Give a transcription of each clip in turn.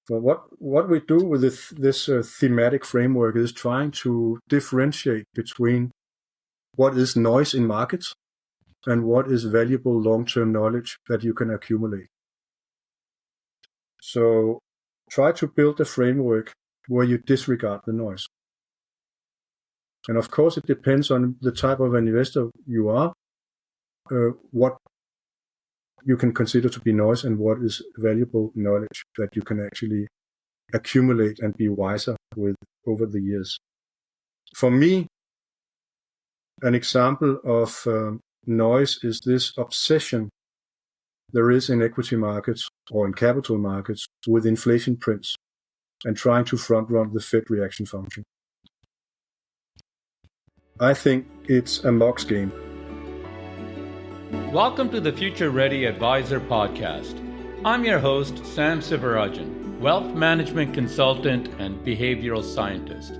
Well, what we do with this thematic framework is trying to differentiate between what is noise in markets and what is valuable long-term knowledge that you can accumulate. So try to build a framework where you disregard the noise. And of course, it depends on the type of investor you are, what you can consider to be noise and what is valuable knowledge that you can actually accumulate and be wiser with over the years. For me, an example of noise is this obsession there is in equity markets or in capital markets with inflation prints and trying to front run the Fed reaction function. I think it's a Mox game. Welcome to the Future Ready Advisor podcast. I'm your host, Sam Sivarajan, wealth management consultant and behavioral scientist.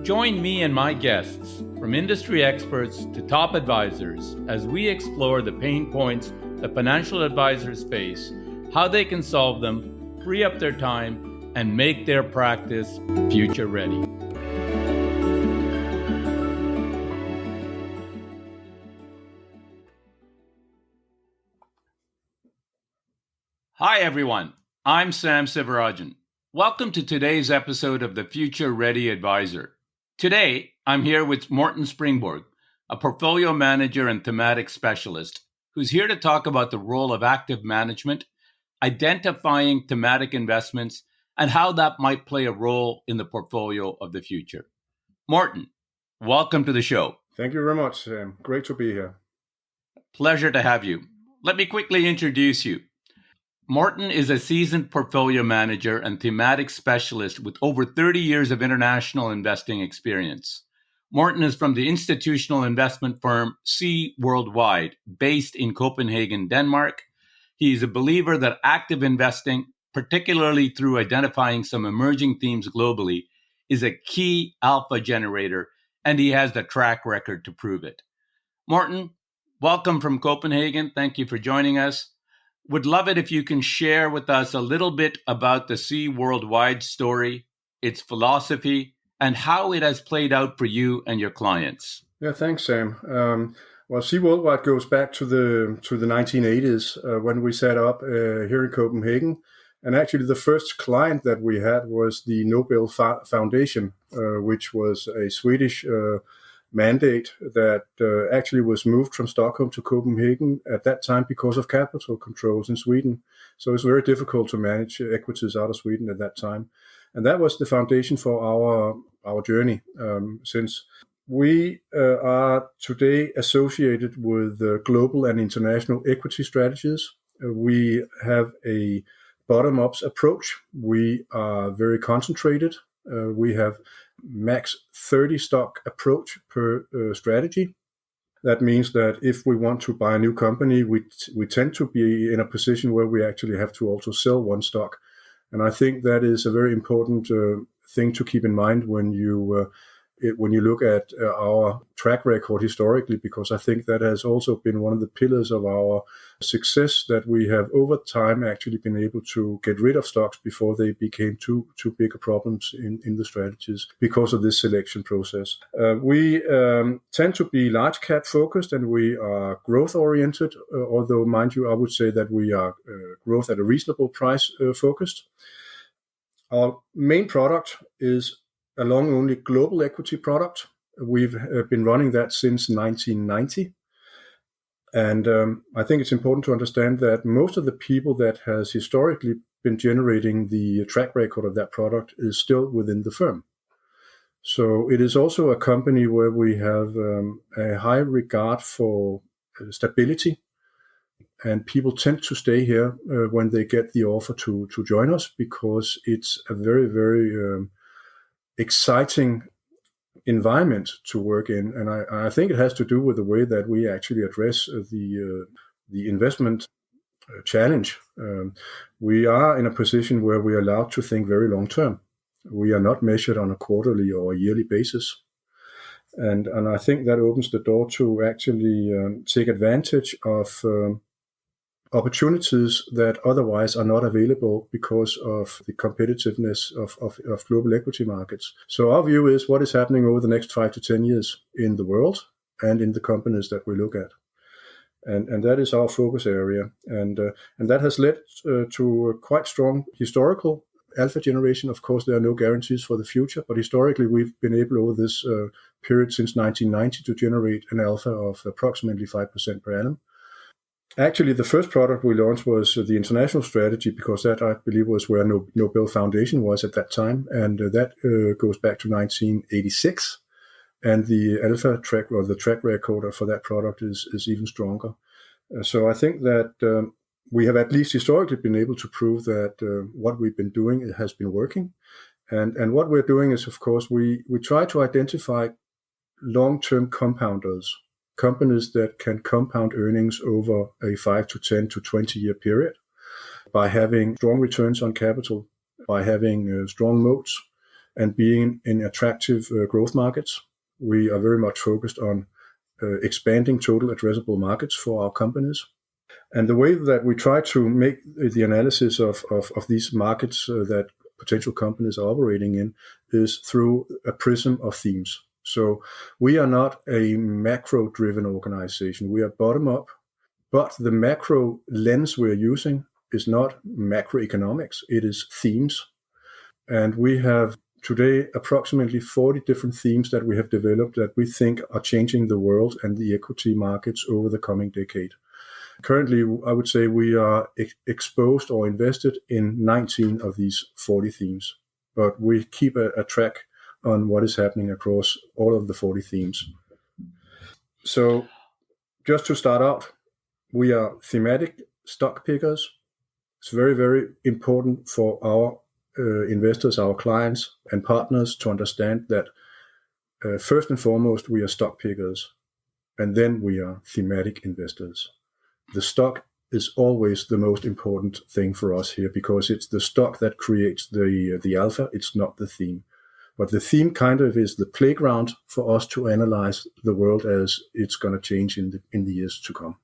Join me and my guests, from industry experts to top advisors, as we explore the pain points that financial advisors face, how they can solve them, free up their time, and make their practice future ready. Hi, everyone. I'm Sam Sivarajan. Welcome to today's episode of the Future Ready Advisor. Today, I'm here with Morten Springborg, a portfolio manager and thematic specialist, who's here to talk about the role of active management, identifying thematic investments, and how that might play a role in the portfolio of the future. Morten, welcome to the show. Thank you very much, Sam. Great to be here. Pleasure to have you. Let me quickly introduce you. Morten is a seasoned portfolio manager and thematic specialist with over 30 years of international investing experience. Morten is from the institutional investment firm E.D.G.E Worldwide, based in Copenhagen, Denmark. He is a believer that active investing, particularly through identifying some emerging themes globally, is a key alpha generator, and he has the track record to prove it. Morten, welcome from Copenhagen. Thank you for joining us. Would love it if you can share with us a little bit about the E.D.G.E Worldwide story, its philosophy, and how it has played out for you and your clients. Yeah, thanks, Sam. Well, E.D.G.E Worldwide goes back to the 1980s when we set up here in Copenhagen. And actually, the first client that we had was the Nobel Foundation, which was a Swedish mandate that actually was moved from Stockholm to Copenhagen at that time because of capital controls in Sweden. So it's very difficult to manage equities out of Sweden at that time. And that was the foundation for our journey. Since we are today associated with global and international equity strategies, we have a bottom-up approach. We are very concentrated. We have max 30 stock approach per strategy. That means that if we want to buy a new company, we tend to be in a position where we actually have to also sell one stock. And I think that is a very important thing to keep in mind when you look at our track record historically, because I think that has also been one of the pillars of our success, that we have over time actually been able to get rid of stocks before they became too big problems in the strategies because of this selection process. We tend to be large cap focused and we are growth oriented, although mind you, I would say that we are growth at a reasonable price focused. Our main product is a long-only global equity product. We've been running that since 1990. And I think it's important to understand that most of the people that has historically been generating the track record of that product is still within the firm. So it is also a company where we have a high regard for stability. And people tend to stay here when they get the offer to join us, because it's a very, very exciting environment to work in. And I think it has to do with the way that we actually address the investment challenge. We are in a position where we are allowed to think very long term. We are not measured on a quarterly or a yearly basis. And I think that opens the door to actually take advantage of opportunities that otherwise are not available because of the competitiveness of global equity markets. So our view is what is happening over the next 5 to 10 years in the world and in the companies that we look at. And that is our focus area. And that has led to a quite strong historical alpha generation. Of course, there are no guarantees for the future, but historically we've been able over this period since 1990 to generate an alpha of approximately 5% per annum. Actually, the first product we launched was the international strategy, because that, I believe, was where Nobel Foundation was at that time. And that goes back to 1986. And the alpha track, or the track record for that product is even stronger. So I think that we have at least historically been able to prove that what we've been doing has been working. And what we're doing is, of course, we try to identify long-term compounders, companies that can compound earnings over a 5 to 10 to 20 year period by having strong returns on capital, by having strong moats, and being in attractive growth markets. We are very much focused on expanding total addressable markets for our companies. And the way that we try to make the analysis of these markets that potential companies are operating in is through a prism of themes. So we are not a macro-driven organization. We are bottom-up, but the macro lens we're using is not macroeconomics. It is themes. And we have today approximately 40 different themes that we have developed that we think are changing the world and the equity markets over the coming decade. Currently, I would say we are exposed or invested in 19 of these 40 themes, but we keep a track on what is happening across all of the 40 themes. So just to start out, we are thematic stock pickers. It's very, very important for our investors, our clients and partners to understand that first and foremost, we are stock pickers, and then we are thematic investors. The stock is always the most important thing for us here, because it's the stock that creates the alpha. It's not the theme. But the theme kind of is the playground for us to analyze the world as it's going to change in the years to come.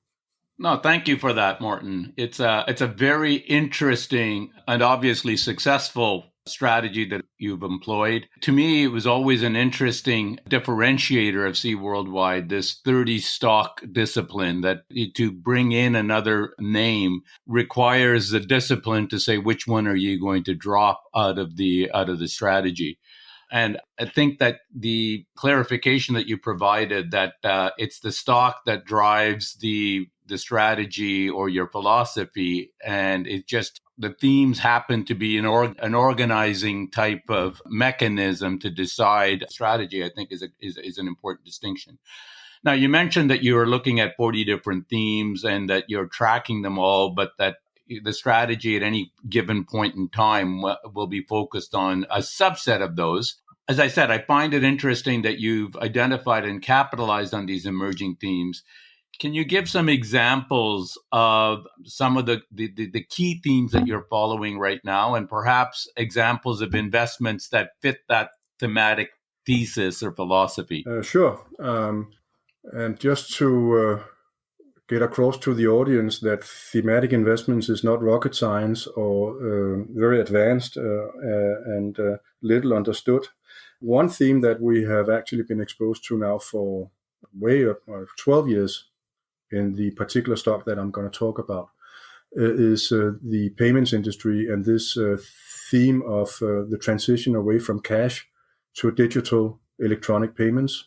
No, thank you for that, Morten. It's a very interesting and obviously successful strategy that you've employed. To me, it was always an interesting differentiator of Sea Worldwide, this 30 stock discipline, that to bring in another name requires the discipline to say which one are you going to drop out of the strategy. And I think that the clarification that you provided, that it's the stock that drives the strategy or your philosophy, and it just the themes happen to be an organizing type of mechanism to decide strategy, I think is an important distinction. Now, you mentioned that you are looking at 40 different themes and that you're tracking them all, but that the strategy at any given point in time will be focused on a subset of those. As I said, I find it interesting that you've identified and capitalized on these emerging themes. Can you give some examples of some of the key themes that you're following right now, and perhaps examples of investments that fit that thematic thesis or philosophy? Sure. And just to get across to the audience that thematic investments is not rocket science or very advanced and little understood. One theme that we have actually been exposed to now for way up 12 years in the particular stock that I'm going to talk about is the payments industry, and this theme of the transition away from cash to digital electronic payments.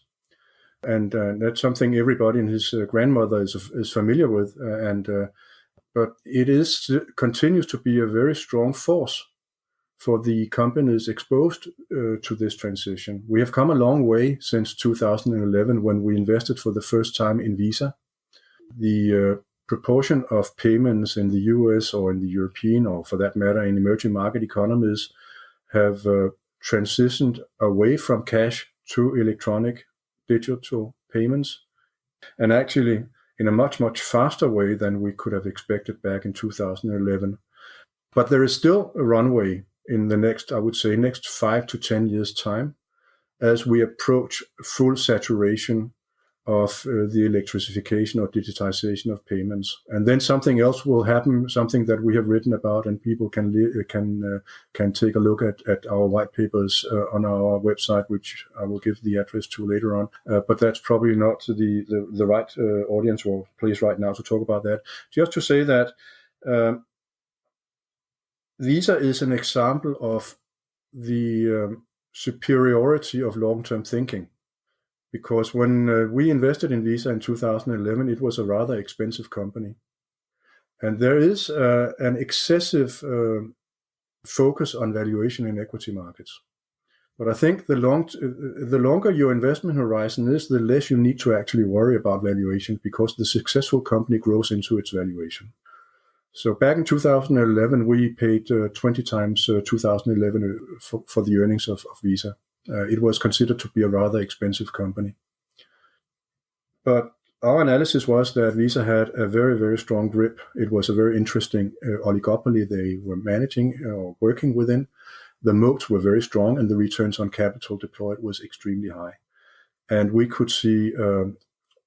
And that's something everybody and his grandmother is familiar with. But it continues to be a very strong force for the companies exposed to this transition. We have come a long way since 2011 when we invested for the first time in Visa. The proportion of payments in the US or in the European, or for that matter in emerging market economies, have transitioned away from cash to electronic digital payments, and actually in a much, much faster way than we could have expected back in 2011. But there is still a runway in the next 5 to 10 years' time as we approach full saturation of the electrification or digitization of payments. And then something else will happen, something that we have written about, and people can take a look at our white papers on our website, which I will give the address to later on. But that's probably not the right audience or place right now to talk about that. Just to say that Visa is an example of the superiority of long-term thinking. Because when we invested in Visa in 2011, it was a rather expensive company. And there is an excessive focus on valuation in equity markets. But I think the longer your investment horizon is, the less you need to actually worry about valuation, because the successful company grows into its valuation. So back in 2011, we paid 20 times 2011 for the earnings of Visa. It was considered to be a rather expensive company. But our analysis was that Visa had a very, very strong grip. It was a very interesting oligopoly they were managing or working within. The moats were very strong, and the returns on capital deployed was extremely high. And we could see,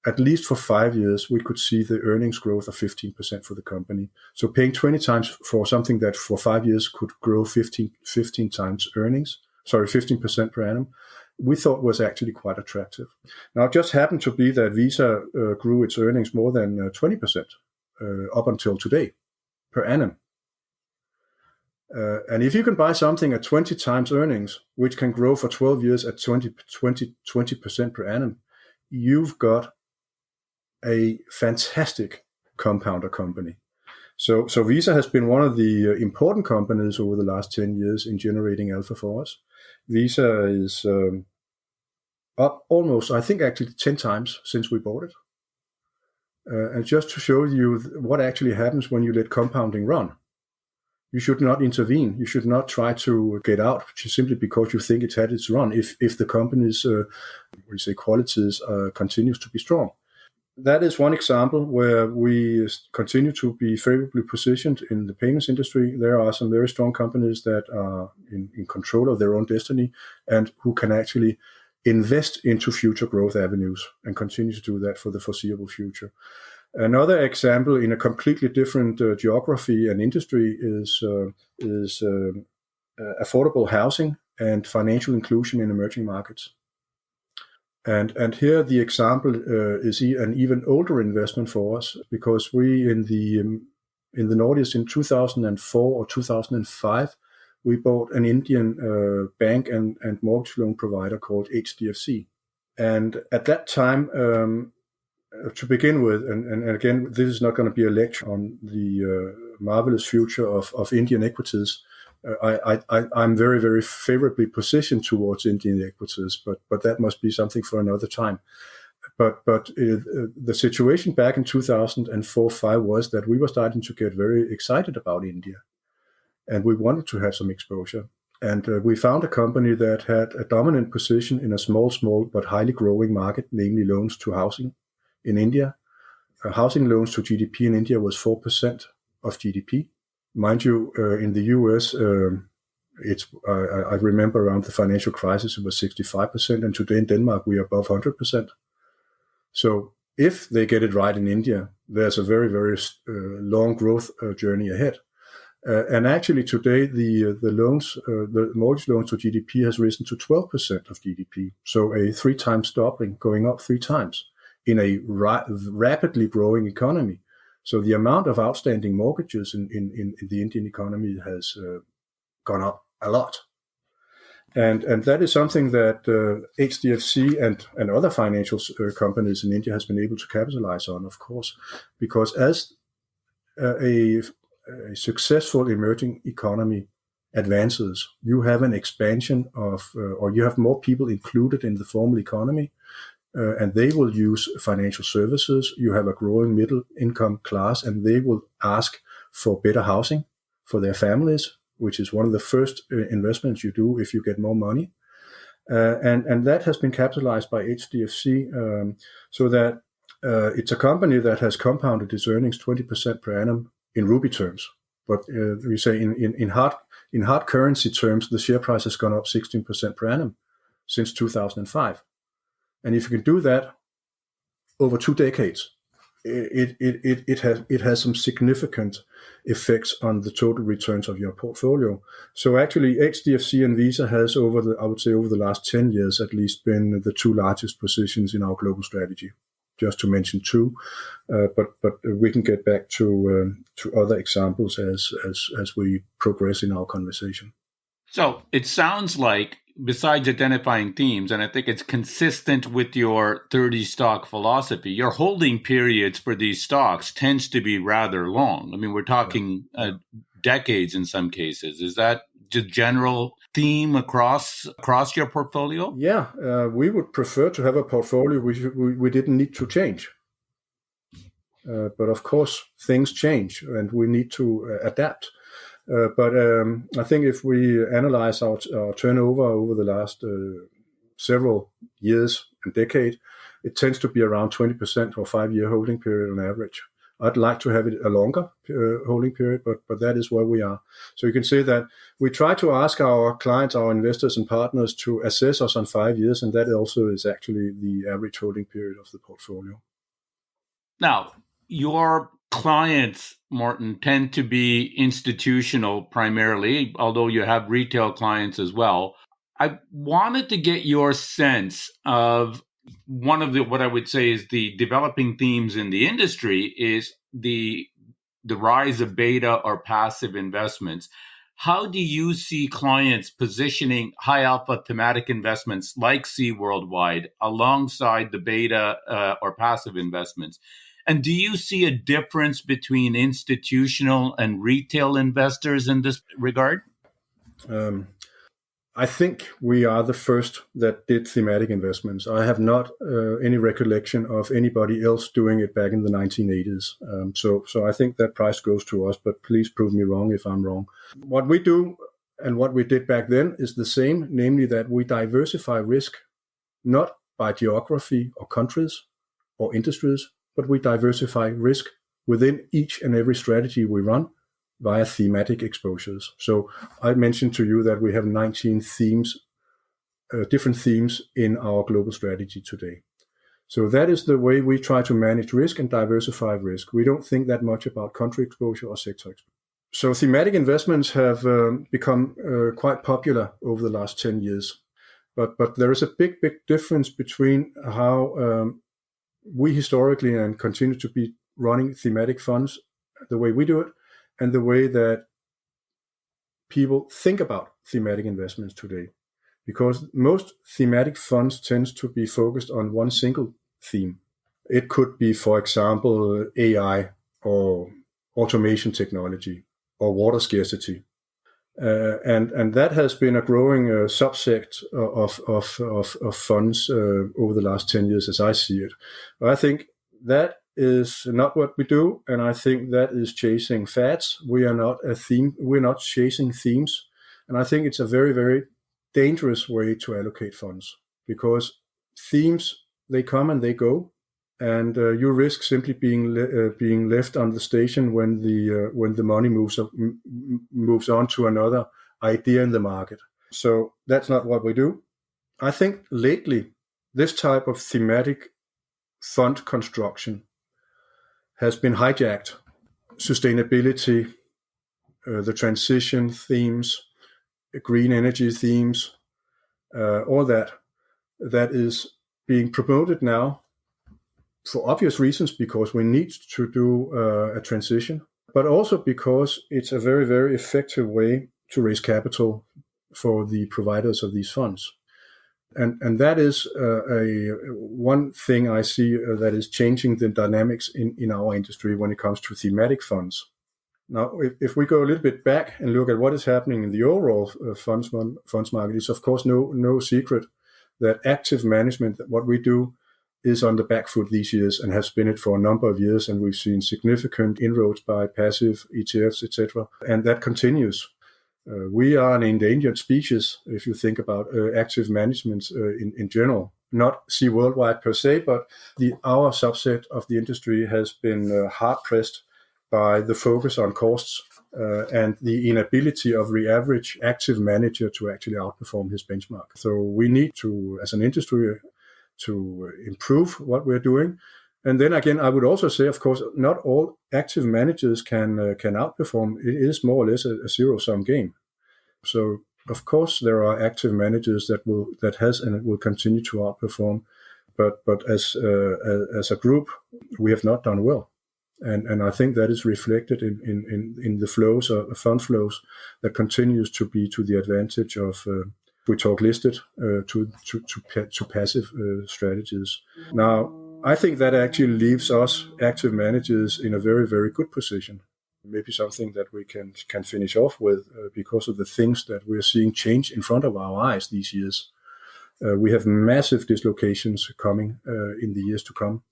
at least for 5 years, we could see the earnings growth of 15% for the company. So paying 20 times for something that for 5 years could grow 15 times earnings, 15% per annum, we thought was actually quite attractive. Now, it just happened to be that Visa grew its earnings more than 20% up until today per annum. And if you can buy something at 20 times earnings, which can grow for 12 years at 20% per annum, you've got a fantastic compounder company. So Visa has been one of the important companies over the last 10 years in generating alpha for us. Visa is up almost, I think actually 10 times since we bought it. And just to show you what actually happens when you let compounding run. You should not intervene. You should not try to get out simply because you think it's had its run if the company's qualities continues to be strong. That is one example where we continue to be favorably positioned in the payments industry. There are some very strong companies that are in control of their own destiny and who can actually invest into future growth avenues and continue to do that for the foreseeable future. Another example in a completely different geography and industry is affordable housing and financial inclusion in emerging markets. And here the example is an even older investment for us, because we in the Nordics in 2004 or 2005, we bought an Indian bank and mortgage loan provider called HDFC. And at that time, to begin with, and again, this is not going to be a lecture on the marvelous future of Indian equities. I'm very, very favorably positioned towards Indian equities, but that must be something for another time. But the situation back in 2004-05 was that we were starting to get very excited about India, and we wanted to have some exposure. And we found a company that had a dominant position in a small but highly growing market, namely loans to housing in India. Housing loans to GDP in India was 4% of GDP. Mind you, in the US, I remember around the financial crisis, it was 65%, and today in Denmark, we are above 100%. So if they get it right in India, there's a very, very long growth journey ahead. And actually today, the mortgage loans to GDP has risen to 12% of GDP. So a 3 times doubling, going up 3 times in a rapidly growing economy. So the amount of outstanding mortgages in the Indian economy has gone up a lot. And that is something that HDFC and other financial companies in India has been able to capitalize on, of course, because as a successful emerging economy advances, you have an expansion of, or you have more people included in the formal economy, and they will use financial services. You have a growing middle income class, and they will ask for better housing for their families, which is one of the first investments you do if you get more money. And that has been capitalized by HDFC, so that it's a company that has compounded its earnings 20% per annum in rupee terms. But we say in hard currency terms, the share price has gone up 16% per annum since 2005. And if you can do that over 2 decades, it has some significant effects on the total returns of your portfolio. So actually, HDFC and Visa has over the last 10 years at least been the 2 largest positions in our global strategy, just to mention 2. But we can get back to other examples as we progress in our conversation. So it sounds like, besides identifying themes, and I think it's consistent with your 30 stock philosophy, your holding periods for these stocks tends to be rather long. I mean, we're talking decades in some cases. Is that the general theme across your portfolio? Yeah, we would prefer to have a portfolio we didn't need to change. But of course, things change and we need to adapt. But I think if we analyze our turnover over the last several years and decade, it tends to be around 20% for a 5-year holding period on average. I'd like to have it a longer holding period, but that is where we are. So you can say that we try to ask our clients, our investors and partners to assess us on 5 years, and that also is actually the average holding period of the portfolio. Now, your clients, Morten, tend to be institutional primarily, although you have retail clients as well. I wanted to get your sense of one of what I would say is the developing themes in the industry is the rise of beta or passive investments. How do you see clients positioning high alpha thematic investments like Sea Worldwide alongside the beta or passive investments? And do you see a difference between institutional and retail investors in this regard? I think we are the first that did thematic investments. I have not any recollection of anybody else doing it back in the 1980s. So I think that prize goes to us, but please prove me wrong if I'm wrong. What we do and what we did back then is the same, namely that we diversify risk, not by geography or countries or industries, but we diversify risk within each and every strategy we run via thematic exposures. So I mentioned to you that we have 19 themes, different themes in our global strategy today. So that is the way we try to manage risk and diversify risk. We don't think that much about country exposure or sector exposure. So thematic investments have become quite popular over the last 10 years. But there is a big difference between how we historically and continue to be running thematic funds the way we do it and the way that people think about thematic investments today. Because most thematic funds tend to be focused on one single theme. It could be, for example, AI or automation technology or water scarcity. And that has been a growing subset of funds over the last 10 years as I see it. I think that is not what we do, and I think that is chasing fads. We are not a theme. We're not chasing themes, and I think it's a very, very dangerous way to allocate funds because themes, they come and they go, and you risk simply being left on the station when the money moves on to another idea in the market. So that's not what we do. I think lately this type of thematic fund construction has been hijacked. Sustainability, the transition themes, green energy themes, all that is being promoted now for obvious reasons, because we need to do a transition, but also because it's a very, very effective way to raise capital for the providers of these funds. And that is one thing I see that is changing the dynamics in our industry when it comes to thematic funds. Now, if we go a little bit back and look at what is happening in the overall funds market, it's of course no secret that active management, what we do, is on the back foot these years and has been it for a number of years, and we've seen significant inroads by passive ETFs, etc., and that continues. We are an endangered species if you think about active management in general. Not Sea Worldwide per se, but our subset of the industry has been hard pressed by the focus on costs and the inability of the average active manager to actually outperform his benchmark. So we need to, as an industry, to improve what we're doing. And then again, I would also say, of course, not all active managers can outperform. It is more or less a zero-sum game. So, of course, there are active managers that has and will continue to outperform, but as a group, we have not done well, and I think that is reflected in the flows, fund flows, that continues to be to the advantage of. We talk listed to passive strategies. Now, I think that actually leaves us active managers in a very, very good position. Maybe something that we can finish off with because of the things that we're seeing change in front of our eyes these years. We have massive dislocations coming in the years to come.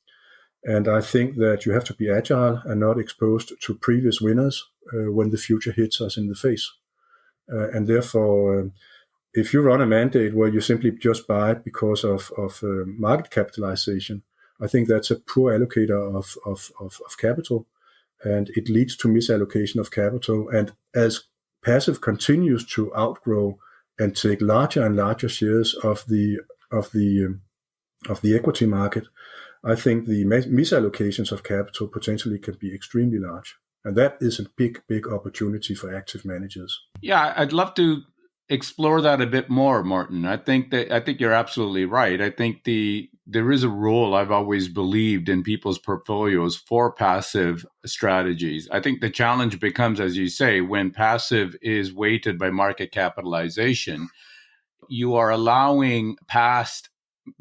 And I think that you have to be agile and not exposed to previous winners when the future hits us in the face. And therefore, if you run a mandate where you simply just buy it because of market capitalization, I think that's a poor allocator of capital, and it leads to misallocation of capital. And as passive continues to outgrow and take larger and larger shares of the equity market, I think the misallocations of capital potentially can be extremely large. And that is a big, big opportunity for active managers. Yeah, I'd love to explore that a bit more, Morten. I think you're absolutely right. I think there is a role, I've always believed, in people's portfolios for passive strategies. I think the challenge becomes, as you say, when passive is weighted by market capitalization, you are allowing past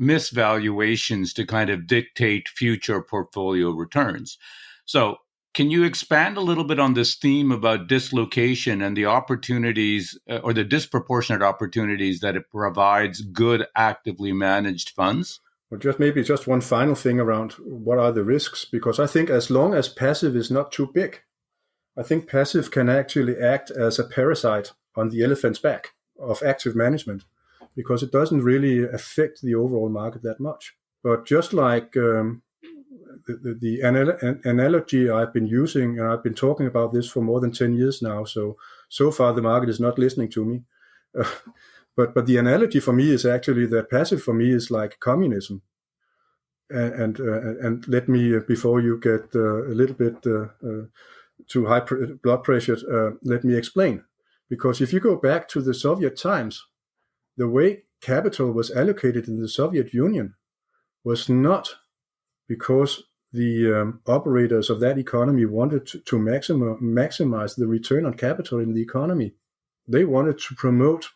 misvaluations to kind of dictate future portfolio returns. So can you expand a little bit on this theme about dislocation and the opportunities or the disproportionate opportunities that it provides good actively managed funds? Well, just one final thing around what are the risks, because I think as long as passive is not too big, I think passive can actually act as a parasite on the elephant's back of active management, because it doesn't really affect the overall market that much. But just like the analogy I've been using, and I've been talking about this for more than 10 years now, so far the market is not listening to me. But the analogy for me is actually that passive for me is like communism. And let me, before you get a little bit too high blood pressure, let me explain. Because if you go back to the Soviet times, the way capital was allocated in the Soviet Union was not because the operators of that economy wanted to maximize the return on capital in the economy. They wanted to promote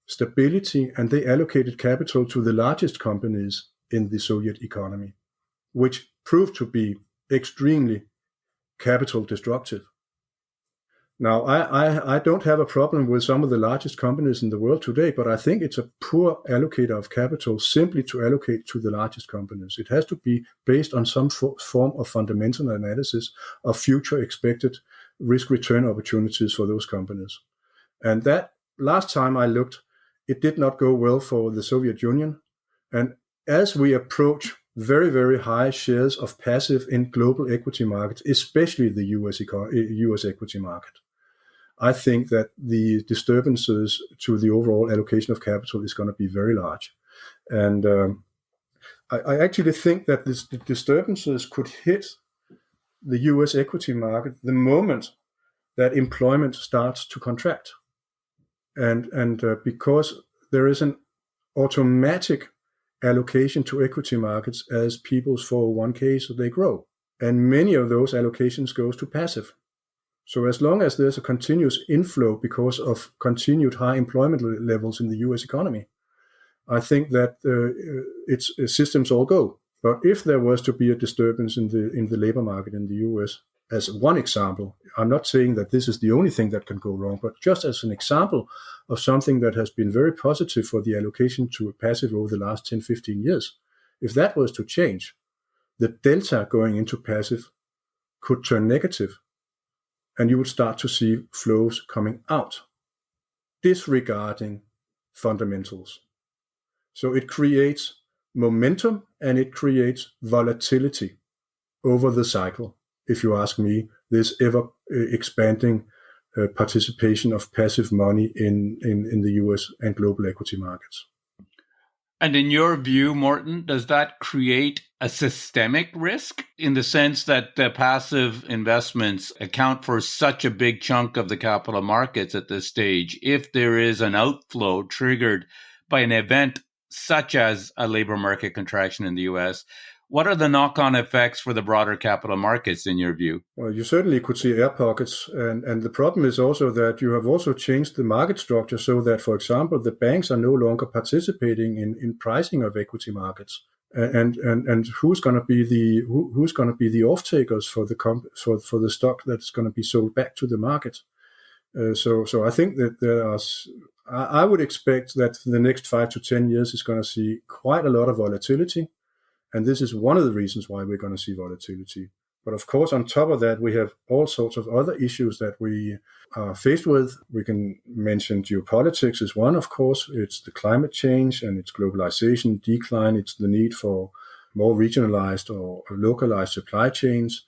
stability, and they allocated capital to the largest companies in the Soviet economy, which proved to be extremely capital destructive. Now, I don't have a problem with some of the largest companies in the world today, but I think it's a poor allocator of capital simply to allocate to the largest companies. It has to be based on some form of fundamental analysis of future expected risk-return opportunities for those companies. And that, last time I looked, it did not go well for the Soviet Union. And as we approach very, very high shares of passive in global equity markets, especially the US equity market, I think that the disturbances to the overall allocation of capital is going to be very large. And I actually think that the disturbances could hit the US equity market the moment that employment starts to contract. And because there is an automatic allocation to equity markets as people's 401ks, they grow. And many of those allocations goes to passive. So as long as there's a continuous inflow because of continued high employment levels in the US economy, I think that its systems all go. But if there was to be a disturbance in the labor market in the US, as one example, I'm not saying that this is the only thing that can go wrong, but just as an example of something that has been very positive for the allocation to passive over the last 10, 15 years, if that was to change, the delta going into passive could turn negative, and you would start to see flows coming out, disregarding fundamentals. So it creates momentum and it creates volatility over the cycle, if you ask me, this ever expanding participation of passive money in the US and global equity markets. And in your view, Morten, does that create a systemic risk in the sense that the passive investments account for such a big chunk of the capital markets at this stage? If there is an outflow triggered by an event such as a labor market contraction in the US, what are the knock-on effects for the broader capital markets in your view? Well, you certainly could see air pockets. And the problem is also that you have also changed the market structure so that, for example, the banks are no longer participating in pricing of equity markets. And who's going to be the off-takers for the stock that's going to be sold back to the market? So I think that I would expect that the next 5 to 10 years is going to see quite a lot of volatility. And this is one of the reasons why we're going to see volatility. But of course, on top of that, we have all sorts of other issues that we are faced with. We can mention geopolitics is one, of course. It's the climate change and it's globalization, decline. It's the need for more regionalized or localized supply chains.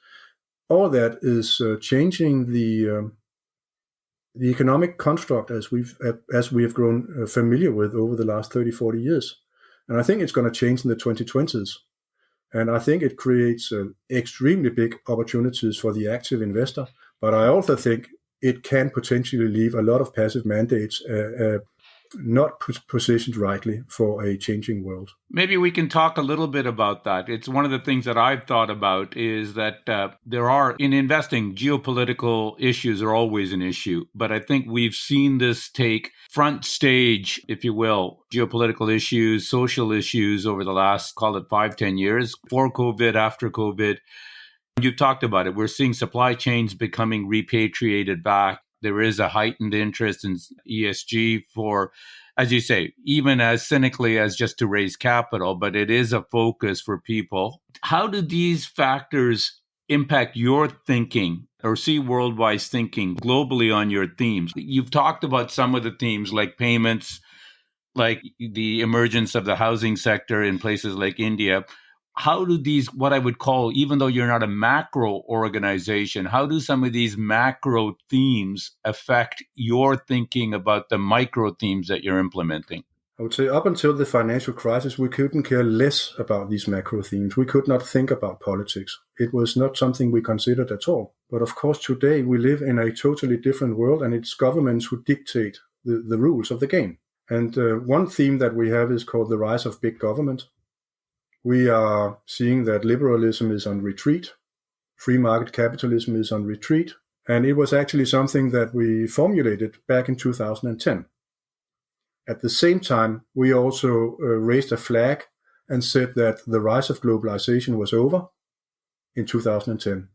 All that is changing the economic construct as we have grown familiar with over the last 30, 40 years. And I think it's going to change in the 2020s. And I think it creates extremely big opportunities for the active investor. But I also think it can potentially leave a lot of passive mandates not positioned rightly for a changing world. Maybe we can talk a little bit about that. It's one of the things that I've thought about is that there are, in investing, geopolitical issues are always an issue. But I think we've seen this take front stage, if you will, geopolitical issues, social issues over the last, call it 5-10 years, before COVID, after COVID. You've talked about it. We're seeing supply chains becoming repatriated back. There is a heightened interest in ESG for, as you say, even as cynically as just to raise capital, but it is a focus for people. How do these factors impact your thinking or see Worldwide's thinking globally on your themes? You've talked about some of the themes like payments, like the emergence of the housing sector in places like India. How do these, what I would call, even though you're not a macro organization, how do some of these macro themes affect your thinking about the micro themes that you're implementing? I would say up until the financial crisis, we couldn't care less about these macro themes. We could not think about politics. It was not something we considered at all. But of course, today we live in a totally different world, and it's governments who dictate the rules of the game. And one theme that we have is called the rise of big government. We are seeing that liberalism is on retreat. Free market capitalism is on retreat. And it was actually something that we formulated back in 2010. At the same time, we also raised a flag and said that the rise of globalization was over in 2010.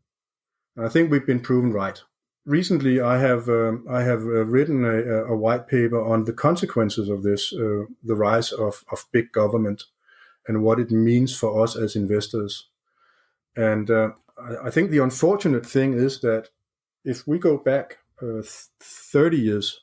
And I think we've been proven right. Recently, I have written a white paper on the consequences of this, the rise of big government, and what it means for us as investors. And I think the unfortunate thing is that if we go back 30 years,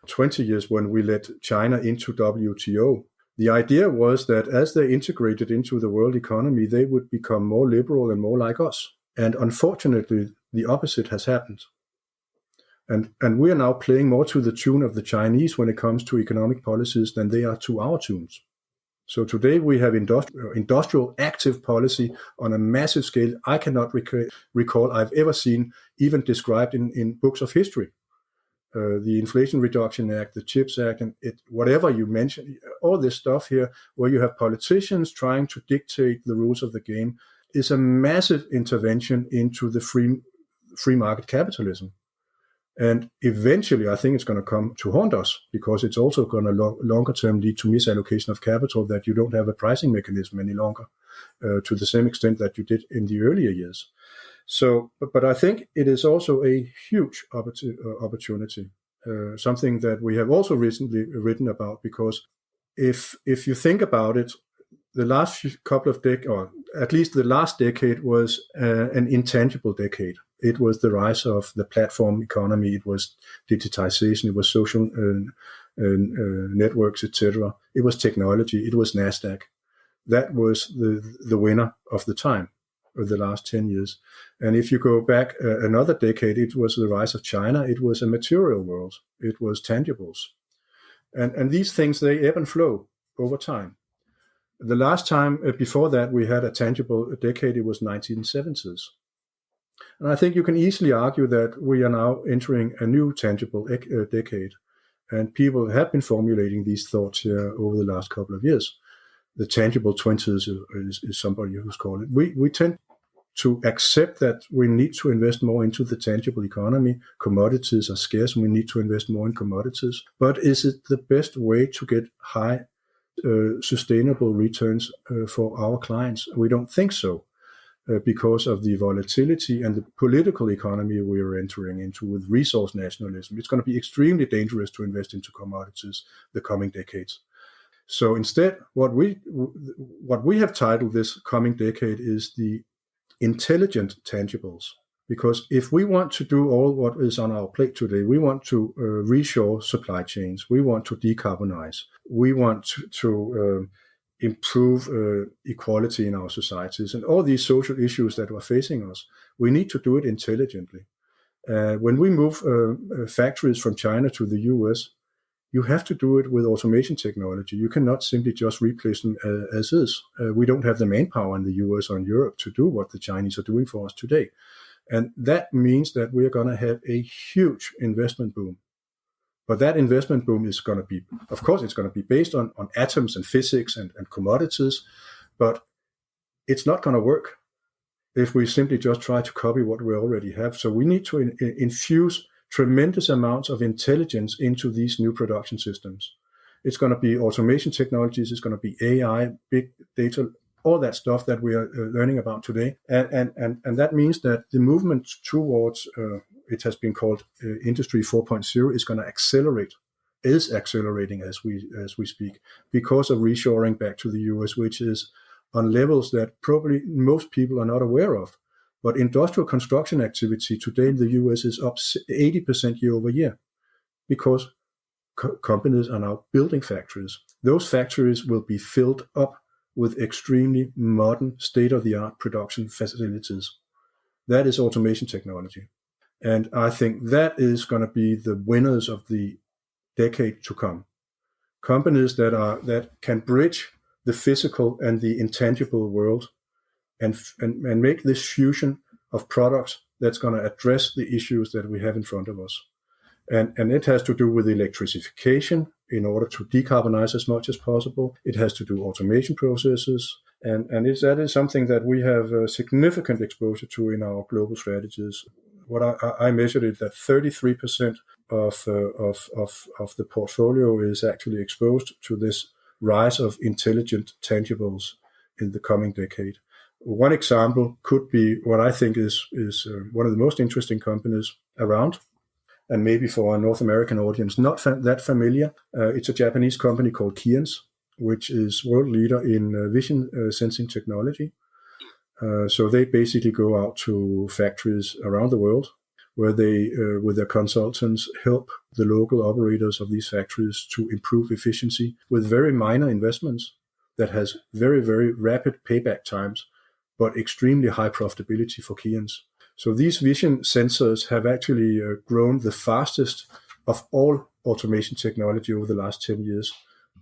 20 years when we let China into WTO, the idea was that as they integrated into the world economy, they would become more liberal and more like us. And unfortunately, the opposite has happened. And we are now playing more to the tune of the Chinese when it comes to economic policies than they are to our tunes. So today we have industrial active policy on a massive scale I cannot recall I've ever seen, even described in books of history. The Inflation Reduction Act, the CHIPS Act, and whatever you mentioned, all this stuff here where you have politicians trying to dictate the rules of the game is a massive intervention into the free market capitalism. And eventually, I think it's going to come to haunt us because it's also going to longer term lead to misallocation of capital, that you don't have a pricing mechanism any longer to the same extent that you did in the earlier years. So, but I think it is also a huge opportunity, something that we have also recently written about, because if you think about it, the last couple of decades, or at least the last decade, was an intangible decade. It was the rise of the platform economy. It was digitization. It was social networks, etc. It was technology. It was NASDAQ. That was the winner of the time of the last 10 years. And if you go back another decade, it was the rise of China. It was a material world. It was tangibles. And these things, they ebb and flow over time. The last time before that we had a tangible decade, it was 1970s. And I think you can easily argue that we are now entering a new tangible decade. And people have been formulating these thoughts here over the last couple of years. The tangible 20s is somebody who's called it. We tend to accept that we need to invest more into the tangible economy. Commodities are scarce and we need to invest more in commodities. But is it the best way to get high sustainable returns for our clients? We don't think so. Because of the volatility and the political economy we are entering into with resource nationalism, it's going to be extremely dangerous to invest into commodities the coming decades. So instead, what we have titled this coming decade is the intelligent tangibles. Because if we want to do all what is on our plate today, we want to reshore supply chains, we want to decarbonize, we want to improve equality in our societies and all these social issues that are facing us, we need to do it intelligently. When we move factories from China to the US, you have to do it with automation technology. You cannot simply just replace them as is. We don't have the manpower in the US or in Europe to do what the Chinese are doing for us today. And that means that we are going to have a huge investment boom. But that investment boom is going to be, of course, it's going to be based on atoms and physics and commodities, but it's not going to work if we simply just try to copy what we already have. So we need to infuse tremendous amounts of intelligence into these new production systems. It's going to be automation technologies, it's going to be AI, big data, all that stuff that we are learning about today. And that means that the movement towards it has been called Industry 4.0 is going to accelerate, is accelerating as we speak, because of reshoring back to the US, which is on levels that probably most people are not aware of. But industrial construction activity today in the US is up 80% year over year, because companies are now building factories. Those factories will be filled up with extremely modern, state-of-the-art production facilities. That is automation technology. And I think that is going to be the winners of the decade to come. Companies that can bridge the physical and the intangible world and make this fusion of products that's going to address the issues that we have in front of us. And it has to do with electrification in order to decarbonize as much as possible. It has to do automation processes. And that is something that we have significant exposure to in our global strategies. What I measured it that 33% of the portfolio is actually exposed to this rise of intelligent tangibles in the coming decade. One example could be what I think is one of the most interesting companies around, and maybe for our North American audience not that familiar. It's a Japanese company called Keyence, which is world leader in vision sensing technology. So they basically go out to factories around the world where they, with their consultants, help the local operators of these factories to improve efficiency with very minor investments that has very, very rapid payback times, but extremely high profitability for Keyence. So these vision sensors have actually grown the fastest of all automation technology over the last 10 years,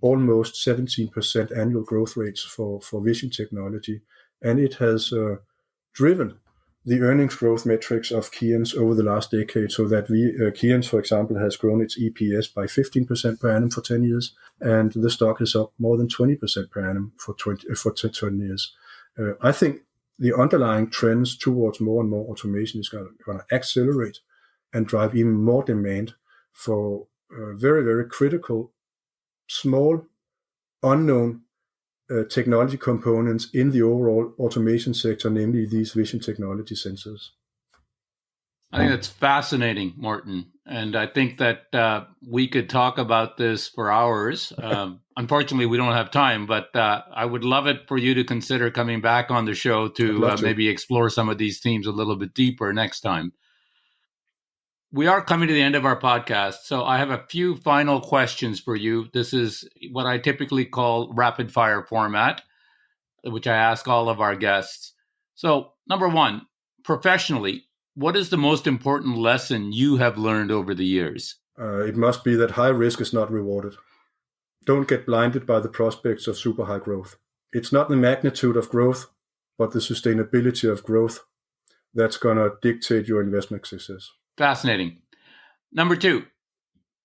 almost 17% annual growth rates for vision technology. And it has driven the earnings growth metrics of Keyence over the last decade, so that Keyence, for example, has grown its EPS by 15% per annum for 10 years, and the stock is up more than 20% per annum for 10 years. I think the underlying trends towards more and more automation is going to accelerate and drive even more demand for very, very critical, small, unknown technology components in the overall automation sector, namely these vision technology sensors. I think that's fascinating, Morten. And I think that we could talk about this for hours. Unfortunately, we don't have time, but I would love it for you to consider coming back on the show to maybe explore some of these themes a little bit deeper next time. We are coming to the end of our podcast, so I have a few final questions for you. This is what I typically call rapid fire format, which I ask all of our guests. So, number one, professionally, what is the most important lesson you have learned over the years? It must be that high risk is not rewarded. Don't get blinded by the prospects of super high growth. it's not the magnitude of growth, but the sustainability of growth that's going to dictate your investment success. Fascinating. Number 2,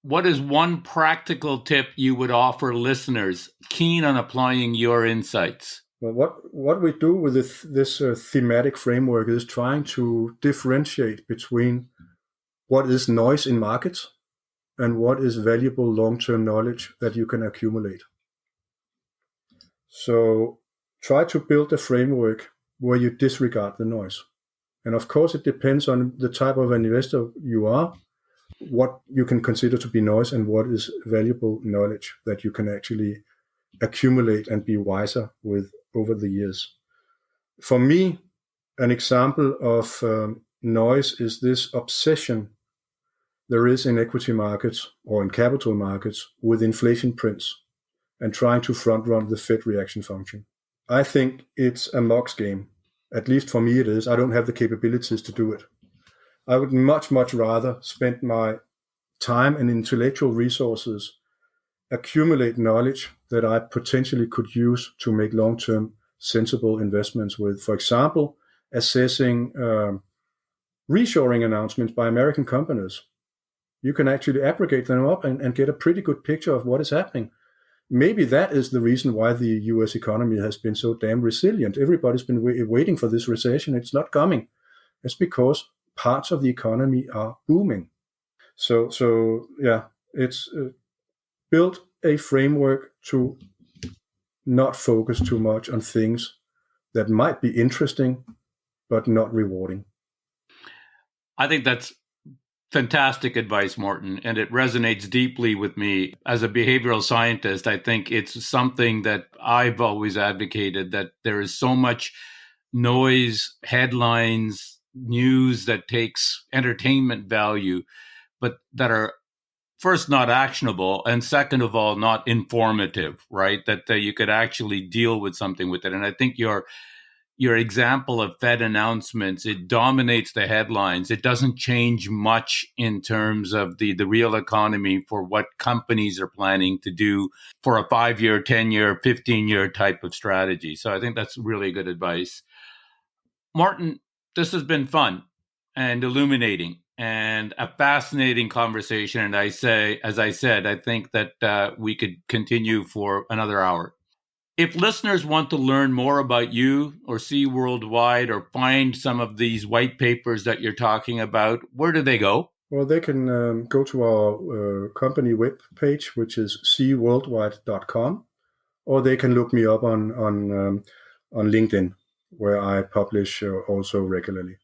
what is one practical tip you would offer listeners keen on applying your insights? Well, what we do with this thematic framework is trying to differentiate between what is noise in markets and what is valuable long-term knowledge that you can accumulate. So try to build a framework where you disregard the noise. And of course, it depends on the type of investor you are, what you can consider to be noise and what is valuable knowledge that you can actually accumulate and be wiser with over the years. For me, an example of noise is this obsession there is in equity markets or in capital markets with inflation prints and trying to front run the Fed reaction function. I think it's a mocks game. At least for me it is. I don't have the capabilities to do it. I would much rather spend my time and intellectual resources accumulate knowledge that I potentially could use to make long-term sensible investments with. For example, assessing reshoring announcements by American companies. You can actually aggregate them up and get a pretty good picture of what is happening. Maybe that is the reason why the US economy has been so damn resilient. Everybody's been waiting for this recession. It's not coming. It's because parts of the economy are booming. So yeah, it's build a framework to not focus too much on things that might be interesting, but not rewarding. I think that's fantastic advice, Morten, and it resonates deeply with me. As a behavioral scientist, I think it's something that I've always advocated, that there is so much noise, headlines, news that takes entertainment value, but that are first not actionable, and second of all, not informative, right? That you could actually deal with something with it. And I think your example of Fed announcements, it dominates the headlines. It doesn't change much in terms of the real economy for what companies are planning to do for a 5-year, 10-year, 15-year type of strategy. So I think that's really good advice. Morten, this has been fun and illuminating and a fascinating conversation. And as I said, I think that we could continue for another hour. If listeners want to learn more about you or see worldwide or find some of these white papers that you're talking about, where do they go? Well, they can go to our company web page, which is seaworldwide.com, or they can look me up on LinkedIn, where I publish also regularly.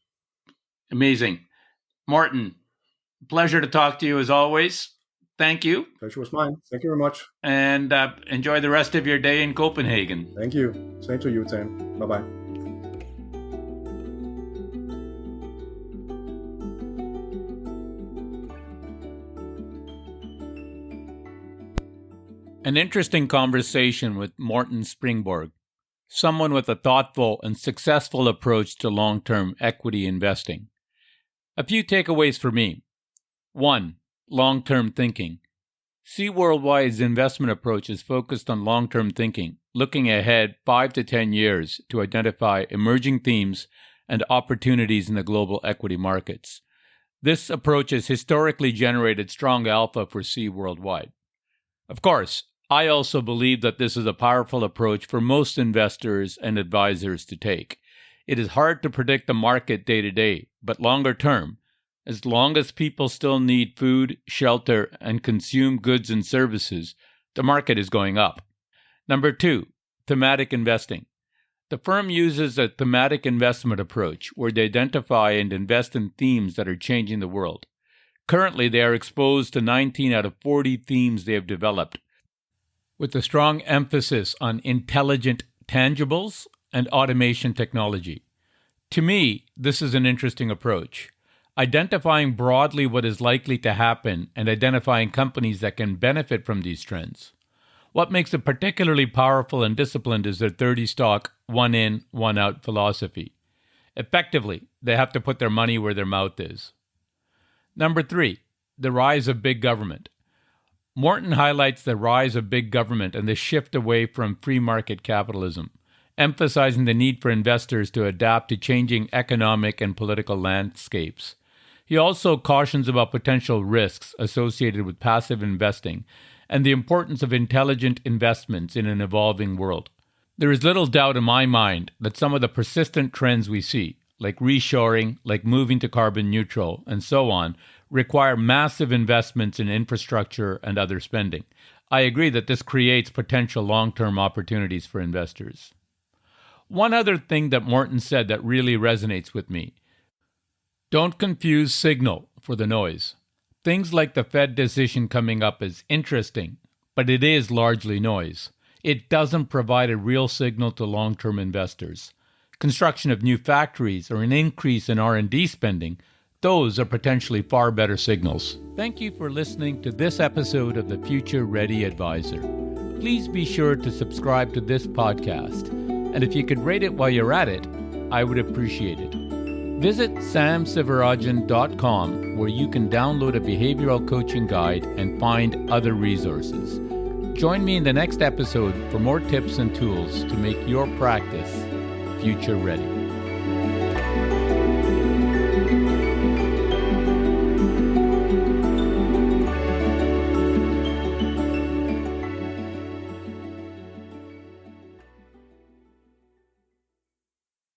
Amazing. Morten, pleasure to talk to you as always. Thank you. Pleasure was mine. Thank you very much. And enjoy the rest of your day in Copenhagen. Thank you. Same to you, Tam. Bye-bye. An interesting conversation with Morten Springborg, someone with a thoughtful and successful approach to long-term equity investing. A few takeaways for me. 1. Long-term thinking. Sea Worldwide's investment approach is focused on long-term thinking, looking ahead 5 to 10 years to identify emerging themes and opportunities in the global equity markets. This approach has historically generated strong alpha for Sea Worldwide. Of course, I also believe that this is a powerful approach for most investors and advisors to take. It is hard to predict the market day to day, but longer term, as long as people still need food, shelter, and consume goods and services, the market is going up. Number 2, thematic investing. The firm uses a thematic investment approach where they identify and invest in themes that are changing the world. Currently, they are exposed to 19 out of 40 themes they have developed, with a strong emphasis on intelligent tangibles and automation technology. To me, this is an interesting approach. Identifying broadly what is likely to happen and identifying companies that can benefit from these trends. What makes it particularly powerful and disciplined is their 30 stock, one in, one out philosophy. Effectively, they have to put their money where their mouth is. Number 3, the rise of big government. Morten highlights the rise of big government and the shift away from free market capitalism, emphasizing the need for investors to adapt to changing economic and political landscapes. He also cautions about potential risks associated with passive investing and the importance of intelligent investments in an evolving world. There is little doubt in my mind that some of the persistent trends we see, like reshoring, like moving to carbon neutral, and so on, require massive investments in infrastructure and other spending. I agree that this creates potential long-term opportunities for investors. One other thing that Morten said that really resonates with me: don't confuse signal for the noise. Things like the Fed decision coming up is interesting, but it is largely noise. It doesn't provide a real signal to long-term investors. Construction of new factories or an increase in R&D spending, those are potentially far better signals. Thank you for listening to this episode of the Future Ready Advisor. Please be sure to subscribe to this podcast, and if you could rate it while you're at it, I would appreciate it. Visit samsivarajan.com, where you can download a behavioral coaching guide and find other resources. Join me in the next episode for more tips and tools to make your practice future ready.